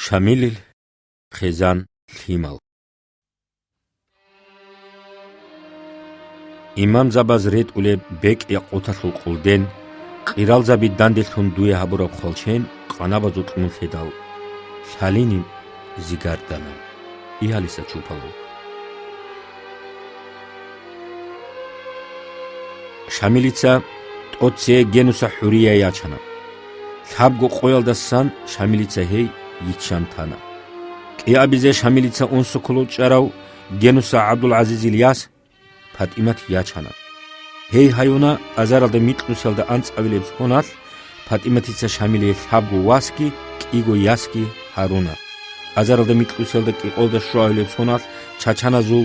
შამილილ ხეზან ლიმალ იმამ ზაბაზ რეტულე ბეკია ყოთასულ ყულდენ ყირალზაბი დანდელთუნ დუე ჰაბურა ხოლჩენ ყანაბაზუ ყმულ ხედალ შალინი ზიგარდანა იალისა ჩუფალო შამილიცა ტოცე გენუსა ჰურია იაჩანა საბგო ყოელდასან შამილიცა ჰეი იჩანთანა ყიაბიზე შამილიცა უნსუქლო ჭარავ გენუსა აბდულ აზიზ ილიას ფატიმათ იაჩანა ჰეი ჰაიუნა აზარალდა მიტყუსელდა ანწავილებს ხონას ფატიმათიცა შამილი საბგო ვასკი კიგო იასკი ჰარუნა აზარალდა მიტყუსელდა ყიყოლდა შუავილებს ხონას ჩაჩანაზულ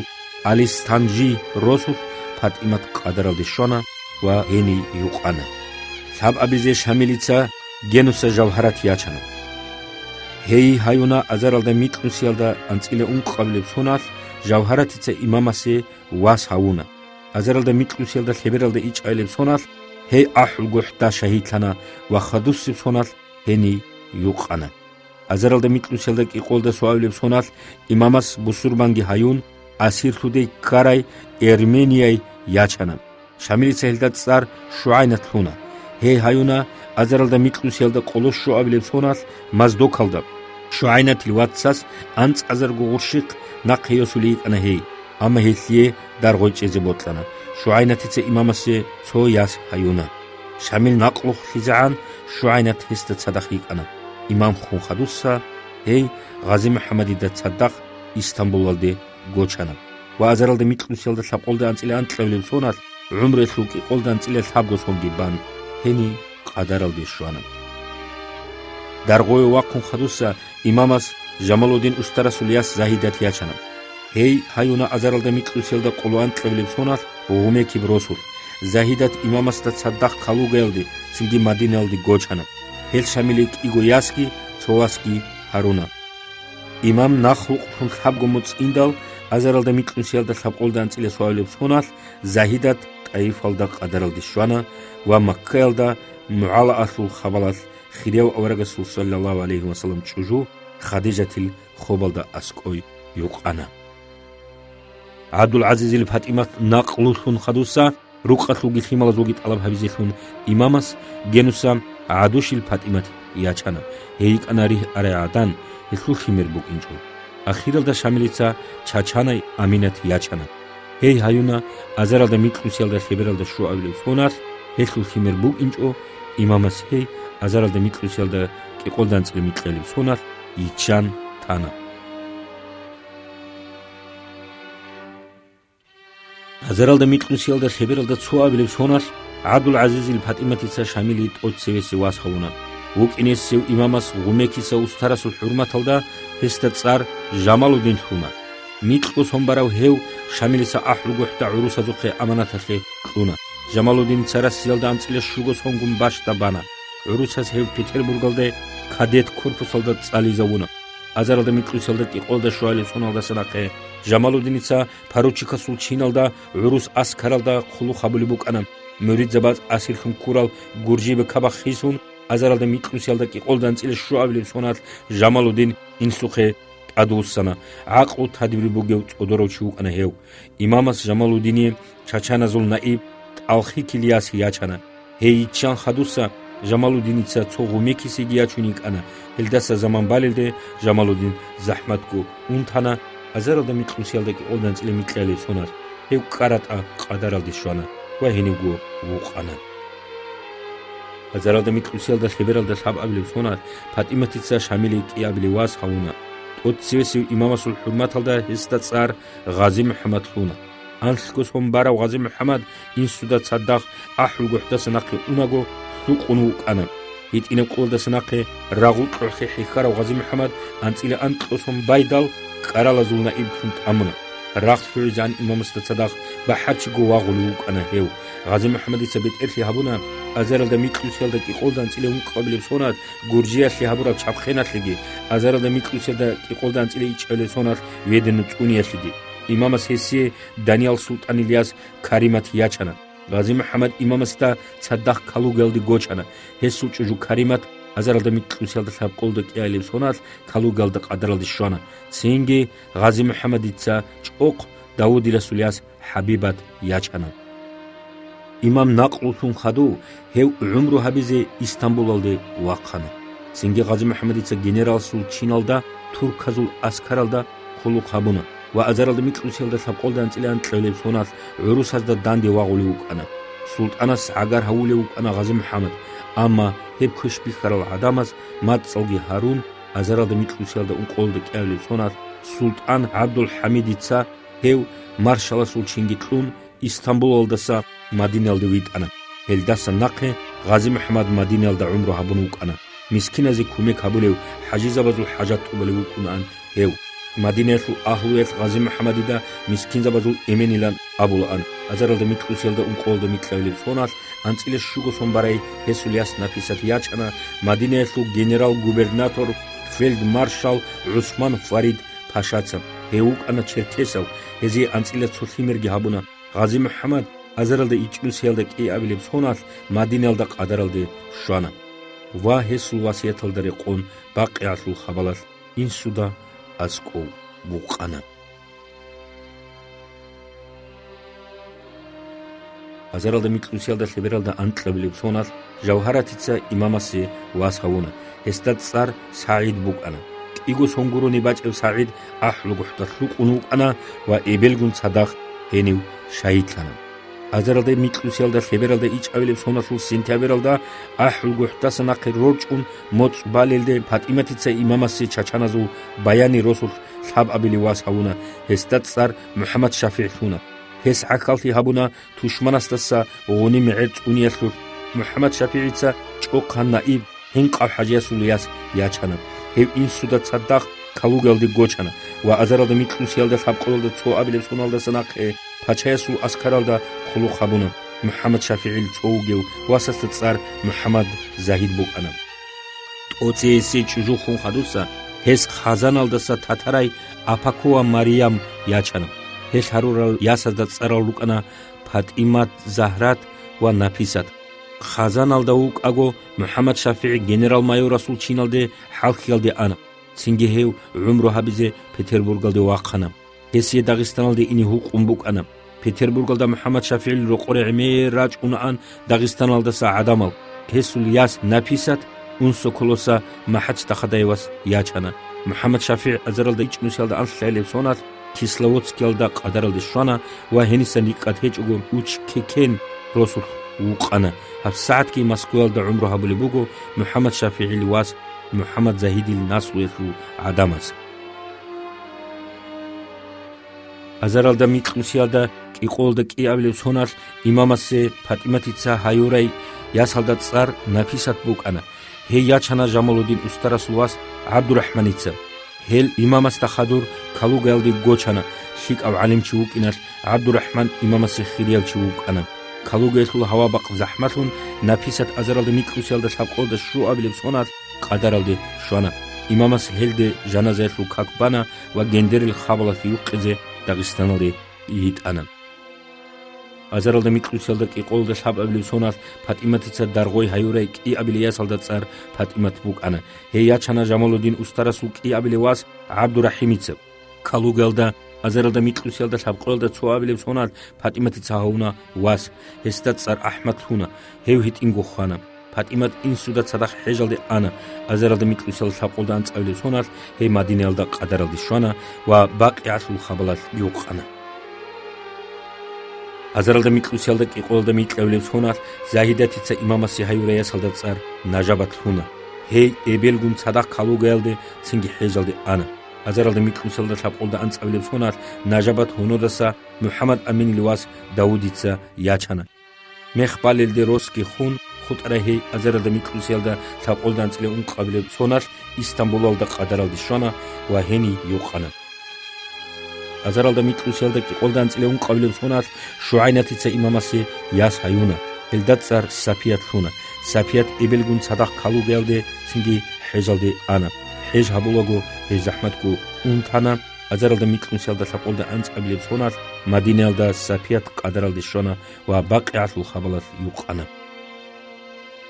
ალისთანჯი როსუ ფატიმათ ყადარალდი შონა ვა ენი იუყანა საბაბიზე შამილიცა გენუსა ჟავჰარათ იაჩანა ჰეი ჰაიუნა აზარალდა მიტყუსელდა ანწილე უნყავლებს ხონას ჟავჰარათიცა იმამასე ვას ჰაუნა აზარალდა მიტყუსელდა ხებერალდა იჭაილებს ხონას ჰეი აჰულ გუჰდა შაჰითანა ვა ხადუსებს ხონას ენი იუყანა აზარალდა მიტყუსელდა ყიყოლდა სუავილებს ხონას იმამას ბუსურბანგი ჰაიუნ ასირთუდე კარაი ერმენიაი იაჩანა შამილიცა ჰელდა წარ შუაინათ ხუნა ჰეი ჰაიუნა აზარალდა მიტყუსელდა ყოლოს შუავილებს ხონას მაზდოქალდა შუაინათ ლვაცას ანც აზარგო ღურშიყ ნაყიოსული იყანა ჰეი ამა ჰესიე დარღოჭეზე ბოტლანა შუაინათიცა იმამასე ცოიას ჰაიუნა შამილ ნაყლუხ ხიზან შუაინათ ჰესდა ცადახ იყანა იმამ ხუნ ხადუსა ჰეი ღაზი მუჰამადი და ცადახ ისტანბულალდე გოჩანა ვა აზარალდა მიტყუსელდა საფყოლდა ანწილე ანტლევლებს ხონას უმრესლუ ყიყოლდა ანწილე საბგოს ხონგი ბან ჰენი ყადარალდე შუანა დარღოე ვაკუნ ხადუსა იმამას ჟამალუდინ უსტარასულიას ზაჰიდათ იაჩანა ჰეი ჰაიუნა აზარალდა მიტყუსელდა ყოლო ანტლევლებს ხონას უღუმექი ბროსურ ზაჰიდათ იმამასდა ცადახ ქალუგელდი ცინგი მადინალდი გოჩანა ჰელ შამილი კიგო იასკი ცოვასკი ჰარუნა იმამ ნახლუ ხუნ საბგო მოწინდალ აზარალდა მიტყუსელდა საფყოლდა ანწილე სუავილებს ხონას ზაჰიდათ ტაიფალდა ყადარალდი შუანა ვა მაქელდა მუალა ასულ ხაბალას ხირევ ავარაგასულ სალალლაჰუ ალეიჰი ვასალამ ჩუჟუ ხადიჯათილ ხობალდა ასკოი იუყანა აბდულ აზიზილ ფატიმათ ნაყლუშუნ ხადუსა რუყასუგი ხიმალაზუგი ტალაბ ჰაბიზიხუნ იმამას გენუსა ადუშილ ფატიმათ იაჩანა ეიკანარი არაადან ისულ ხიმერ ბუკინჭუ ახირალდა შამილიცა ჩაჩანაი ამინათ იაჩანა ჰეი ჰაიუნა აზარალდა მიტყუსელდა ხებერალდა შუავილებს ხონას ისულ ხიმერ ბუკინჭუ იმამას ჰეი აზარალდა მიტყუსელდა ყიყოლდან წლე მიტყელებს ხონას იჩან თანა აზარალდა მიტყუსელდა ხებერალდა ცუავილებს ხონას აბდულ აზიზილ ფატიმათიცა შამილი ტოცევესი ვასხავუნა უკინესევ იმამას ღუმექისა უსთარასულ ჰურმათალდა ჰესდა წარ ჟამალუდინ ხუნა მიტყუს ჰომბარავ ჰევ შამილისა აჰლუ გუჰდა ურუსაზუხე ამანათახე ხუნა ჟამალუდინ ცარასიალდა ანწილე შუგოს ჰონგუმ ბაშტა ბანა ურუსას ჰევ პეტერბურგალდე ქადეთ ქურფუსალდა წალიზავუნა აზარალდა მიტყუსელდა ყიყოლდა შუაილებს ხუნალდა სანახე ჟამალუდინიცა ფარუჩიქასულ ჩინალდა ურუს ასქარალდა ხულუ ხაბული ბუკანა მურიძაბაც ასირხუნ კურალ გურჯიბე ქაბა ხისუნ აზარალდა მიტყუსელდა ყიყოლდა ანწილე შუავილებს ხონას ჟამალუდინ ინსუხე ტადუსანა აყლუ თადიბრიბუგე წოდოროჩი უკანა ჰევ იმამას ჟამალუდინი ჩაჩანაზულ ნაიბ ტალხი კილიას იაჩანა ჰეიჩან ხადუსა ჟამალუდინიცა ცოღუმექისი გიაჩუნი კანა ელდასა ზამან ბალელდე ჟამალუდინ ზაჰმატკუ უნთანა აზარალდა მიტყუსელდა ყიყოლდა ანწილე მიტყელებს ხონას ჰევ ყარატა ყადარალდი შუანა ვა ჰენიგუ უყანა აზარალდა მიტყუსელდა ხებერალდა საბაბილებს ხონას ფატიმათიცა შამილი ყიაბილი ვას ჰაუნა ტოცევესი იმამასულ ჰურმათალდა ჰესდა წარ ღაზი მუჰამად ხუნა ანსკოს ჰომბარა ღაზი მუჰამად ინსუდა ცადახ აჰლუ გუჰდა სანახე უნაგო სუყუნუ უკანა იტინე ყოლდა სანახე რაღუ ყრხე ხიხარა ღაზი მუჰამად ანწილე ანტყოს ჰომბაიდალ ყარალაზულნა იბხუნ ამნა რახშურიზან იმამასდა ცადახ ბაჰაჩი გოვაღული უკანა ჰევ ღაზი მუჰამადიცა ბეტერხი ჰაბუნა აზარალდა მიტყუსელდა ყიყოლდა ანწილე უნყავლებს ხონად გურჯიასლი ჰაბურა ჩაფხენასლიგი აზარალდა მიტყუსელდა ყიყოლდა ანწილე იჭელებს ხონად ვედენ წუნიასლიგი იმამას ჰესიე დანიალ სულტანილიას ქარიმათ იაჩანა ღაზი მუჰამად იმამასდა ცადახ ქალუგელდი გოჩანა ჰესუ ჭუჟუ ქარიმათ აზარალდა მიკლუსელდა საბყოლდა კიალებს ჰონას ქალუგალდა ყადრალდი შვანა ცინგი ღაზი მუჰამადიცა ჭოყ დაუდი რასულიას ჰაბიბად იაჩანა იმამ ნაყლუთუნ ხადუ ჰევ უმრუ ჰაბიზე ისტანბულალდე ვაყხანა ცინგი ღაზი მუჰამადიცა გენერალ სულ ჩინალდა თურქაზულ ასქარალდა ხულუ ხაბუნა ვა აზარალდა მიკლუსელდა საბყოლდა ანწილიან წელებს ჰონას ურუსაზდა დანდი ვაღული უკანა სულტანას აგარ ჰაულე უკანა ღაზი მუჰამად ამა ჰებ ქუშბიხარალ ადამას მათ წალგი ჰარუნ აზარალდა მიკლუსელდა უყოლდა კიალებს ჰონას სულტან აბდულ ჰამიდიცა ჰევ მარშალა სულ ჩინგი ყუნ ისტანბულალდასა მადინალდე ვიტანა ელდასა ნაყე ღაზი მუჰამად მადინალდა უმრო ჰაბუნ უკანა მისკინაზი ქუმე ქაბულევ ჰაჯიზაბაზულ ჰაჯატ უბლე უკუნან ჰევ მადინასულ აჰლუეს ღაზი მუჰამადი და მისკინზაბაზულ ემენილან აბულან აზარალდა მიკლუსელდა უყოლდა მიკლევლებს ჰონას ანწილეს შუგოს ომბარაი ჰესულიას ნაფისად იაჩანა მადინასულ გენერალ გუბერნატორ фельдмаршал უსმან ფარიდ ფაშაცა ეუკანა ჩერქესავ ეზი ანწილეს ცოთიმერგი ჰაბუნა ღაზი მუჰამად აზარალდა იჭნუსელდა კიავილებს ჰონას მადინალდა ყადარალდე შვანა ვა ჰესულ ვასიათალდარე ყონ ბაყიასულ ხაბალას ინსუდა ასკო ბუყანა აზარალდა მიკლუსელდა ლებერალდა ანტლებლებს ჰონას ჟავჰარათიცა იმამასე ვასჰაუნა ესდა წარ საიდ ბუყანა იგოს ჰონგურონი ბაჭევ საიდ აჰლუ გუჰტა სუყუნუ უკანა ვა ებელგუნ სადახ ჰენივ შაიტანა აზარალდა მიკლუსელდა ლებერალდა იჭავილებს ჰონასულ სინთიაბერალდა აჰლუ გუჰტასა ნახე როჭუნ მოწბალელდე ფატიმათიცა იმამასე ჩაჩანაზუ ბაიანი როსულ საბაბილი ვასჰაუნა ესდა წარ მუჰამად შაფიჰუნა ჰეს აკალთი ჰაბუნა თუშმანასტასა ღუნი მეწ უნიასუ მუჰამად შაფიიცა ჭოყანა ი ჰინყავ ჰაჯიასულიას იაჩანა ჰევ ინსუდა ცადახ ქალუგალდი გოჩანა ვა აზარალდა მიკლუსელდა საბყოლდა ცოაბილებს ჰონალდა სანახე ფაჩაიასულ ასქარალდა ხულუ ხაბუნა მუჰამად შაფიილ ცოუგევ ვასასა წარ მუჰამად ზაჰიდ ბუყანა ტოცეესი ჭუჟუხუნ ხადუსა ჰეს ხაზანალდასა თათარაი აფაქოა მარიამ იაჩანა ჰეს ჰარურალ იასაზდა წარალ უკანა ფატიმათ ზაჰრათ ვა ნაფისათ ხაზანალდა უკაგო მუჰამად შაფიი გენერალ მაიორ რასულ ჩინალდე ჰალხიალდე ანა ცინგეჰევ უმრო ჰაბიზე პეტერბურგალდე ვაყხანა ჰესიე დაღისტანალდე ინი ჰუყუმბუკანა პეტერბურგალდა მუჰამად შაფიი როყორე მე რაჭუნან დაღისტანალდასა ადამალ ჰესულ იას ნაფისათ უნსოკოლოსა მაჰაჩ დახადაევას იაჩანა მუჰამად შაფიი აზარალდა იჭნუსალდა ან ხელებს ჰონას ქისლოვოცკიალდა ყადარალდე შვანა ვა ჰენისანი ყათეჭუგო უჩქეკენ როსულ უყანა აფსაათკი მასკუალდა უმრო ჰაბული ბუგო მუჰამად შაფიი ლიwas მუჰამად ზაჰიდი ნასუესუ ადამას აზარალდა მიკლუსიალდა ყიყოლდა კიავილებს ჰონას იმამასე ფატიმათიცა ჰაიურაი იასალდა წარ ნაფისათ ბუკანა ჰე იაჩანა ჟამალუდინ უსტარასულვას აბდურაჰმანიცა ჰელ იმამას და ხადურ ქალუგალდი გოჩანა შიკავ ალიმჩი უკინას აბდურაჰმან იმამასე ხირიალჩი უკანა ქალუგესულ ჰავაბაყ ზაჰმათუნ ნაფისათ აზარალდა მიკლუსიალდა საბყოლდა შუაბილებს ჰონას ყადარალდე შვანა იმამას ჰელდე ჟანაზესულ ქაკბანა ვა გენდერილ ხაბალას იუყიზე დაღისტანალდე იტანა აზარალდა მიკლუსიალდა ყიყოლდა საბაბილებს ჰონას ფატიმათიცა დარღოი ჰაიურაი კიაბილიასალდა წარ ფატიმათ ბუკანა ჰეიაჩანა ჟამალუდინ უსტარასულ კიაბილევას აბდურაჰიმიცა ქალუგალდა აზარალდა მიკლუსიალდა საბყოლდა ცოაბილებს ჰონას ფატიმათიცა ჰაუნა ვას ესდა წარ აჰმად ჰუნა ჰევ ჰიტინგო ხანა ფატიმათ ინსუდა სადახ ჰეჟალდე ანა აზარალდა მიკლუსიალდა საბყოლდა ანწავილებს ჰონას ჰე მადინელდა ყადარალდი შვანა ვა ბაყიასულ ხაბალას იუყანა აზარალდა მიკლუსიალდა ყიყოლდა მიკლევლებს ჰონას ზაჰიდათიცა იმამასი ჰაიურაიასალდა წარ ნაჟაბათ ჰუნა ჰე ებელგუნ სადახ ქალუგალდე ცინგი ჰეჟალდე ანა აზარალდა მიკლუსიალდა საბყოლდა ანწავილებს ჰონას ნაჟაბათ ჰუნოდასა მუჰამად ამინ ლიwas დაუდიცა იაჩანა მეხბალელდე როსკი ხუნ ხუტრაჰი აზარალდა მიკლუსიალდა საბყოლდა ანწილე უნყაბილებს ჰონას ისტანბულალდა ყადარალდი შვანა ვა ჰენი იუყანა აზარალდა მიკლუსიალდა ყიყოლდა ანწილე უნყაბილებს ჰონას შუაინათიცა იმამასი იას ჰაიუნა ელდაცარ საფიათ ჰუნა საფიათ ებელგუნ სადახ ქალუგალდე ცინგი ჰეჟალდე ანა ჰეჟ ჰაბულაგო ზაჰმატკუ უნთანა აზარალდა მიკლუსიალდა საბყოლდა ანწავილებს ჰონას მადინელდა საფიათ ყადარალდი შვანა ვა ბაყიასულ ხაბალას იუყანა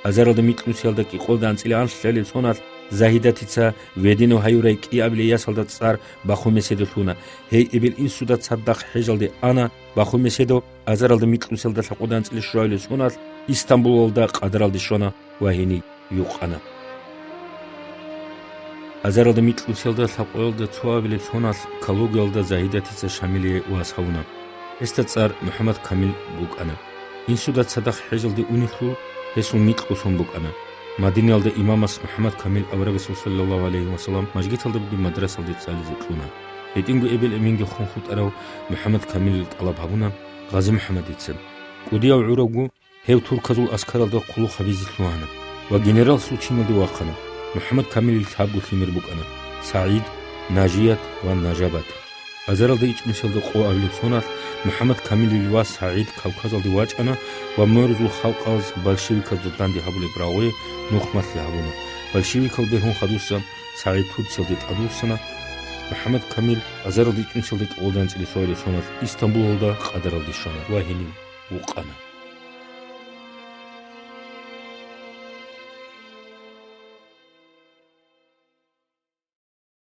აზარალდა მიტლუსელდა კი ყოლდან წილი ანშლელი სონას ზაჰიდათიცა ვედინო ჰაიურაი კიაბლე იასალდა წარ ბახუმესედო სუნა ჰეი ებილ ინსუდა ცადდახ ჰეჟალდე ანა ბახუმესედო აზარალდა მიტლუსელდა საყოდან წილი შროილე სონას ისტანბულდა ყადრალდი შონა ვაჰინი იუყანა აზარალდა მიტლუსელდა საყოელდა ცოაბილე სონას ქალუგელდა ზაჰიდათიცა შამილიე უასხაუნა ესთა წარ მუჰამად ქამილ ბუკანა ინსუდა ცადდახ ჰეჟალდე უნიხუ ესუ მიტყუსონ ბუკანა მადინალდა იმამას მუჰამად ქამილ ავრაგესულ სალლალლაჰუ ალეიჰი ვასალამ მაჯგითალდა ბი მადრასალდე წალიზე ყუნა ეტინგუ ებელ ემინგე ხონხუტარავ მუჰამად ქამილ ტალაბავუნა ღაზი მუჰამადიცენ კუდია უროგუ ჰევ თურქაზულ ასქარალდა ყულუ ხაბიზი სუანა ვა გენერალ სუჩინოდი ვახანა მუჰამად ქამილ თაბუ ხიმერ ბუკანა საიდ ნაჟიათ ვა ნაჟაბათ აზარალდა იჭმისელდა ყო ავლე სონას მუჰამად ქამილი ვა საიდ კავკაზალდი ვაჭანა ვა მორზულ ხალყალს ბალშევიკაზ დანდი ჰაბლე ბრაღვე ნუხმასლი ჰაბუნა ბალშევიკალ ბეჰონ ხადუსა საიდ თუცელდი ტადუსანა მუჰამად ქამილ აზარალდა იჭმისელდა ყოლდან წილი სოილე სონას ისტანბულდა ყადრალდი შონა ვაჰინი უყანა